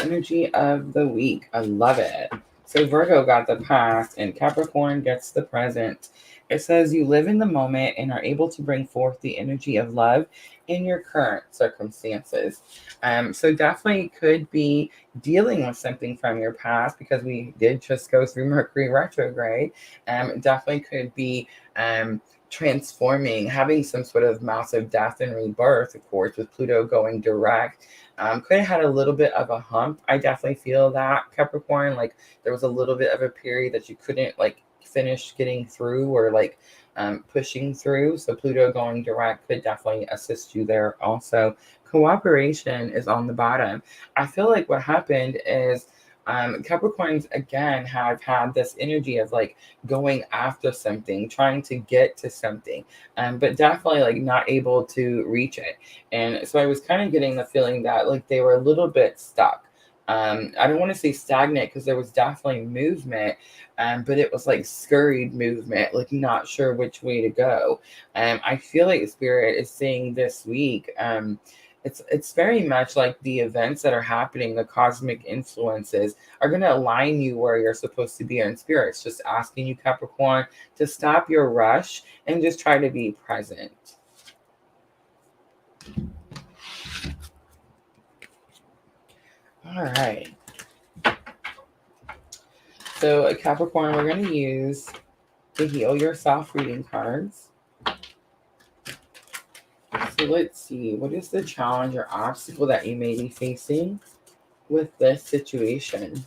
Energy of the week. I love it. So Virgo got the past and Capricorn gets the present. It says you live in the moment and are able to bring forth the energy of love in your current circumstances. So definitely could be dealing with something from your past because we did just go through Mercury retrograde. Definitely could be transforming, having some sort of massive death and rebirth, of course, with Pluto going direct. Could have had a little bit of a hump. I definitely feel that, Capricorn. Like there was a little bit of a period that you couldn't like finish getting through or like pushing through. So Pluto going direct could definitely assist you there. Also, cooperation is on the bottom. I feel like what happened is Capricorns again have had this energy of like going after something, trying to get to something, but definitely like not able to reach it. And so I was kind of getting the feeling that like they were a little bit stuck. I don't want to say stagnant because there was definitely movement, but it was like scurried movement, like not sure which way to go. I feel like Spirit is saying this week. It's very much like the events that are happening, the cosmic influences are going to align you where you're supposed to be in Spirit's just asking you, Capricorn, to stop your rush and just try to be present. All right. So Capricorn, we're going to use the Heal Yourself reading cards. So let's see, what is the challenge or obstacle that you may be facing with this situation?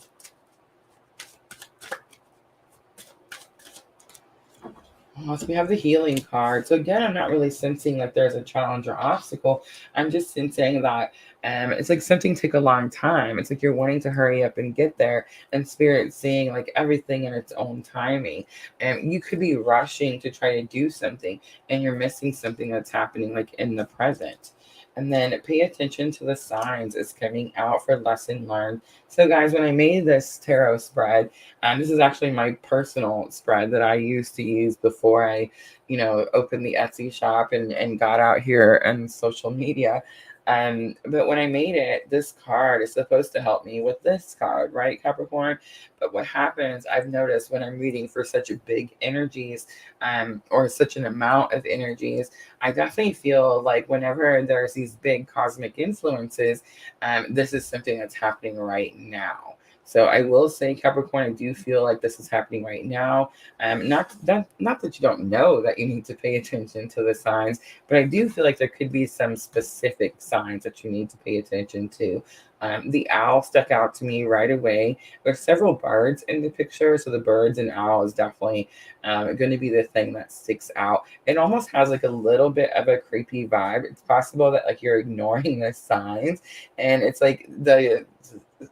So we have the healing card. So again, I'm not really sensing that there's a challenge or obstacle. I'm just sensing that it's like something took a long time. It's like you're wanting to hurry up and get there, and Spirit seeing like everything in its own timing. And you could be rushing to try to do something, and you're missing something that's happening like in the present. And then pay attention to the signs is coming out for lesson learned. So guys, when I made this tarot spread, this is actually my personal spread that I used to use before I, opened the Etsy shop and got out here on social media. But when I made it, this card is supposed to help me with this card, right, Capricorn? But what happens, I've noticed when I'm reading for such a big energies, or such an amount of energies, I definitely feel like whenever there's these big cosmic influences, this is something that's happening right now. So I will say, Capricorn, I do feel like this is happening right now. Not that you don't know that you need to pay attention to the signs, but I do feel like there could be some specific signs that you need to pay attention to. The owl stuck out to me right away. There's several birds in the picture, so the birds and owl is definitely going to be the thing that sticks out. It almost has like a little bit of a creepy vibe. It's possible that like you're ignoring the signs, and it's like the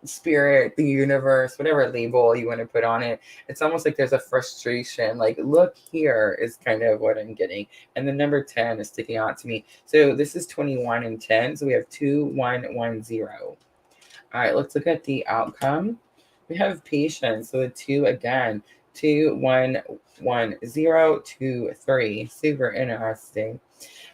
Spirit, the universe, whatever label you want to put on it. It's almost like there's a frustration. Like, look here is kind of what I'm getting. And the number 10 is sticking out to me. So this is 21 and 10. So we have 2110. All right, let's look at the outcome. We have patience. So the 2 again, 211023. Super interesting.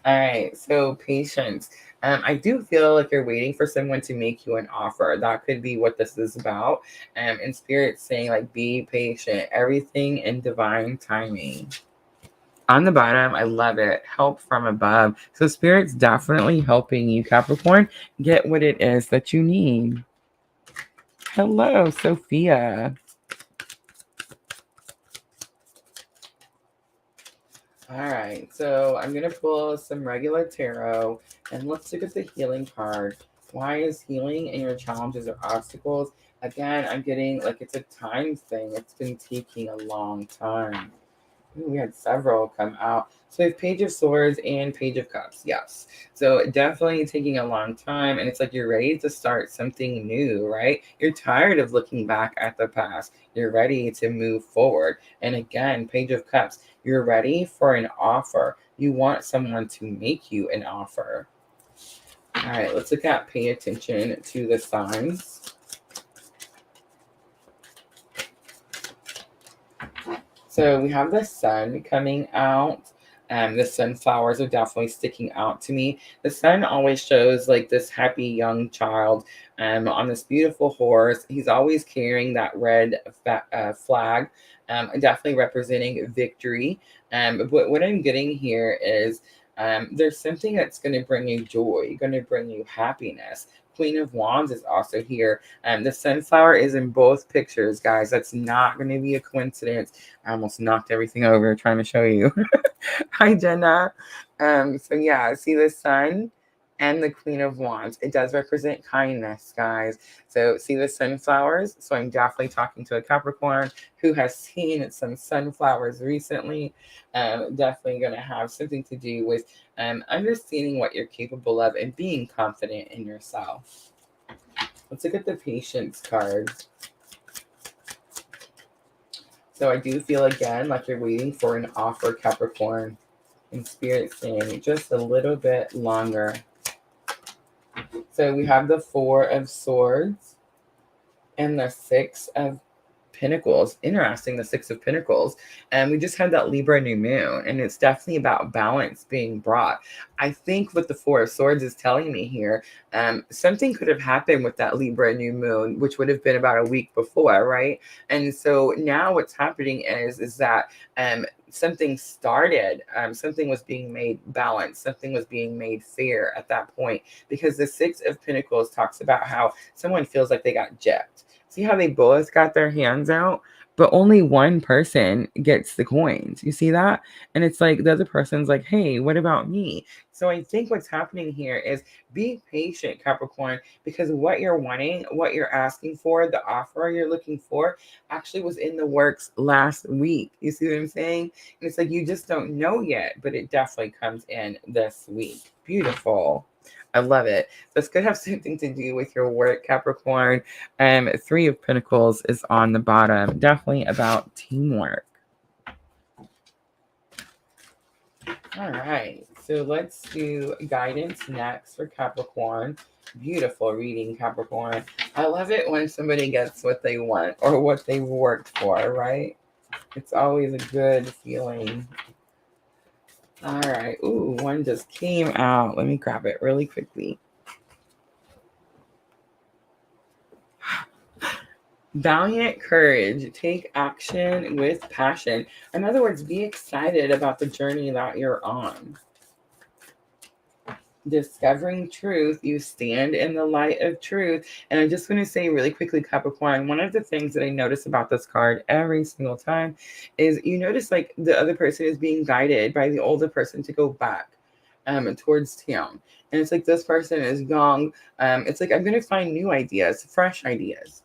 All right, so patience. I do feel like you're waiting for someone to make you an offer. That could be what this is about. And Spirit saying like, be patient. Everything in divine timing. On the bottom, I love it. Help from above. So Spirit's definitely helping you, Capricorn, get what it is that you need. Hello, Sophia. All right, so I'm going to pull some regular tarot and let's look at the healing card. Why is healing and your challenges or obstacles? Again, I'm getting like it's a time thing. It's been taking a long time. Ooh, we had several come out. So we have Page of Swords and Page of Cups. Yes. So definitely taking a long time. And it's like you're ready to start something new, right? You're tired of looking back at the past. You're ready to move forward. And again, Page of Cups, you're ready for an offer. You want someone to make you an offer. All right, let's look at pay attention to the signs. So we have the sun coming out. The sunflowers are definitely sticking out to me. The sun always shows like this happy young child on this beautiful horse. He's always carrying that red flag, definitely representing victory. But what I'm getting here is there's something that's going to bring you joy, going to bring you happiness. Queen of Wands is also here. The sunflower is in both pictures, guys. That's not going to be a coincidence. I almost knocked everything over trying to show you. Hi, Jenna. So yeah, see the sun and the Queen of Wands. It does represent kindness, guys. So see the sunflowers. So I'm definitely talking to a Capricorn who has seen some sunflowers recently. Definitely going to have something to do with understanding what you're capable of and being confident in yourself. Let's look at the Patience card. So I do feel again like you're waiting for an offer, Capricorn, and Spirit saying just a little bit longer. So we have the Four of Swords and the Six of Pentacles. Interesting, the Six of Pentacles. And we just had that Libra new moon, and it's definitely about balance being brought. I think what the Four of Swords is telling me here, something could have happened with that Libra new moon, which would have been about a week before, right? And so now what's happening is that something started, something was being made balanced, something was being made fair at that point, because the Six of Pentacles talks about how someone feels like they got gypped. See how they both got their hands out, but only one person gets the coins. You see that? And it's like the other person's like, hey, what about me? So I think what's happening here is be patient, Capricorn, because what you're wanting, what you're asking for, the offer you're looking for actually was in the works last week. You see what I'm saying? And it's like you just don't know yet, but it definitely comes in this week. Beautiful. I love it. This could have something to do with your work, Capricorn. Three of Pentacles is on the bottom. Definitely about teamwork. All right. So let's do guidance next for Capricorn. Beautiful reading, Capricorn. I love it when somebody gets what they want or what they've worked for, right? It's always a good feeling. All right. Ooh, one just came out. Let me grab it really quickly. Valiant courage. Take action with passion. In other words, be excited about the journey that you're on. Discovering truth, you stand in the light of truth. And I just want to say really quickly, Capricorn, one of the things that I notice about this card every single time is you notice like the other person is being guided by the older person to go back towards town. And it's like this person is young. It's like I'm going to find new ideas, fresh ideas.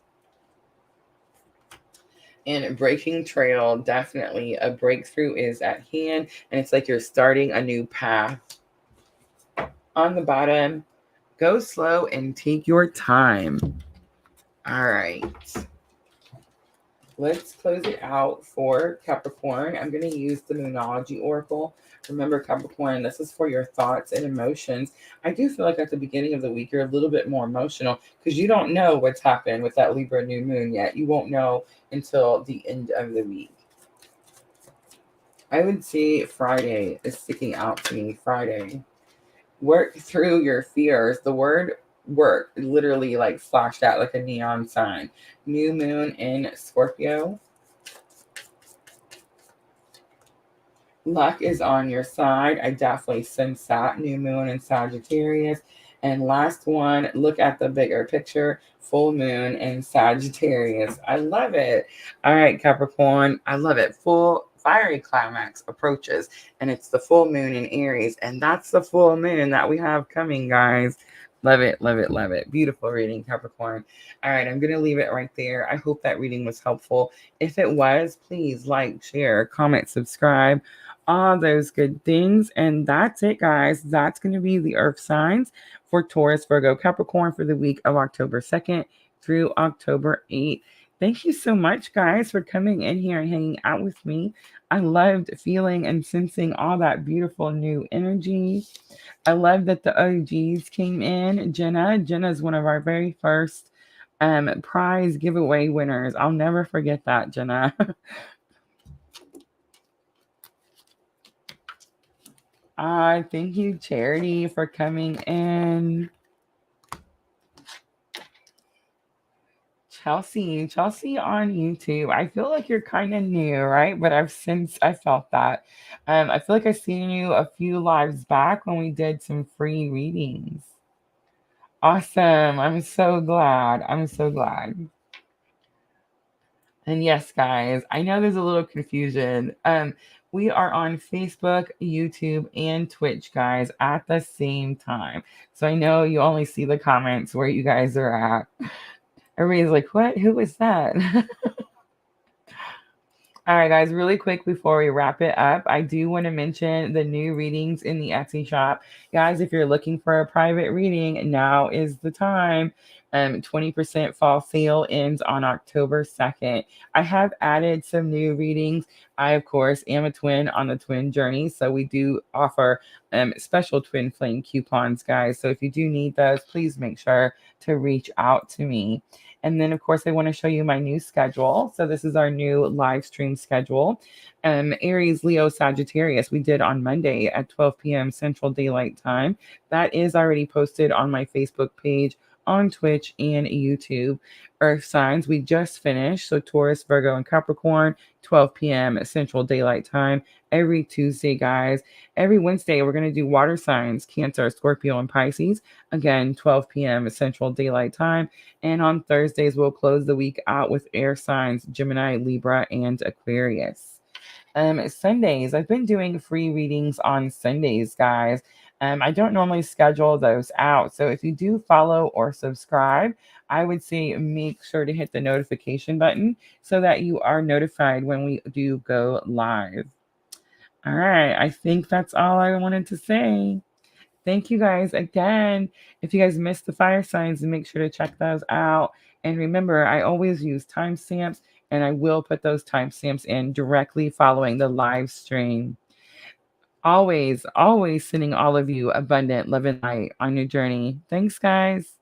And breaking trail, definitely a breakthrough is at hand. And it's like you're starting a new path. On the bottom, go slow and take your time. All right. Let's close it out for Capricorn. I'm going to use the Moonology Oracle. Remember, Capricorn, this is for your thoughts and emotions. I do feel like at the beginning of the week, you're a little bit more emotional because you don't know what's happened with that Libra new moon yet. You won't know until the end of the week. I would say Friday is sticking out to me. Friday. Work through your fears. The word work literally like flashed out like a neon sign. New moon in Scorpio. Luck is on your side. I definitely sense that. New moon in Sagittarius. And last one, look at the bigger picture. Full moon in Sagittarius. I love it. All right, Capricorn. I love it. Full fiery climax approaches, and it's the full moon in Aries. And that's the full moon that we have coming, guys. Love it, love it, love it. Beautiful reading, Capricorn. All right, I'm going to leave it right there. I hope that reading was helpful. If it was, please like, share, comment, subscribe, all those good things. And that's it, guys. That's going to be the Earth signs for Taurus, Virgo, Capricorn for the week of October 2nd through October 8th. Thank you so much, guys, for coming in here and hanging out with me. I loved feeling and sensing all that beautiful new energy. I love that the OGs came in. Jenna is one of our very first prize giveaway winners. I'll never forget that, Jenna. Thank you, Charity, for coming in. Chelsea on YouTube. I feel like you're kind of new, right? But I felt that. I feel like I've seen you a few lives back when we did some free readings. Awesome. I'm so glad. I'm so glad. And yes, guys, I know there's a little confusion. We are on Facebook, YouTube, and Twitch, guys, at the same time. So I know you only see the comments where you guys are at. Everybody's like, what? Who is that? All right, guys, really quick before we wrap it up, I do want to mention the new readings in the Etsy shop. Guys, if you're looking for a private reading, now is the time. 20% fall sale ends on October 2nd. I have added some new readings. I, of course, am a twin on the twin journey, so we do offer special twin flame coupons, guys. So if you do need those, please make sure to reach out to me. And then, of course, I want to show you my new schedule. So this is our new live stream schedule. Aries, Leo, Sagittarius, we did on Monday at 12 p.m. Central Daylight Time. That is already posted on my Facebook page, on Twitch, and YouTube. Earth signs, we just finished. So Taurus, Virgo, and Capricorn, 12 p.m. Central Daylight Time every Tuesday, guys. Every Wednesday, we're going to do water signs, Cancer, Scorpio, and Pisces. Again, 12 p.m. Central Daylight Time. And on Thursdays, we'll close the week out with air signs, Gemini, Libra, and Aquarius. Sundays, I've been doing free readings on Sundays, guys. I don't normally schedule those out. So if you do follow or subscribe, I would say make sure to hit the notification button so that you are notified when we do go live. All right, I think that's all I wanted to say. Thank you guys again. If you guys missed the fire signs, make sure to check those out. And remember, I always use timestamps, and I will put those timestamps in directly following the live stream. Always, always sending all of you abundant love and light on your journey. Thanks, guys.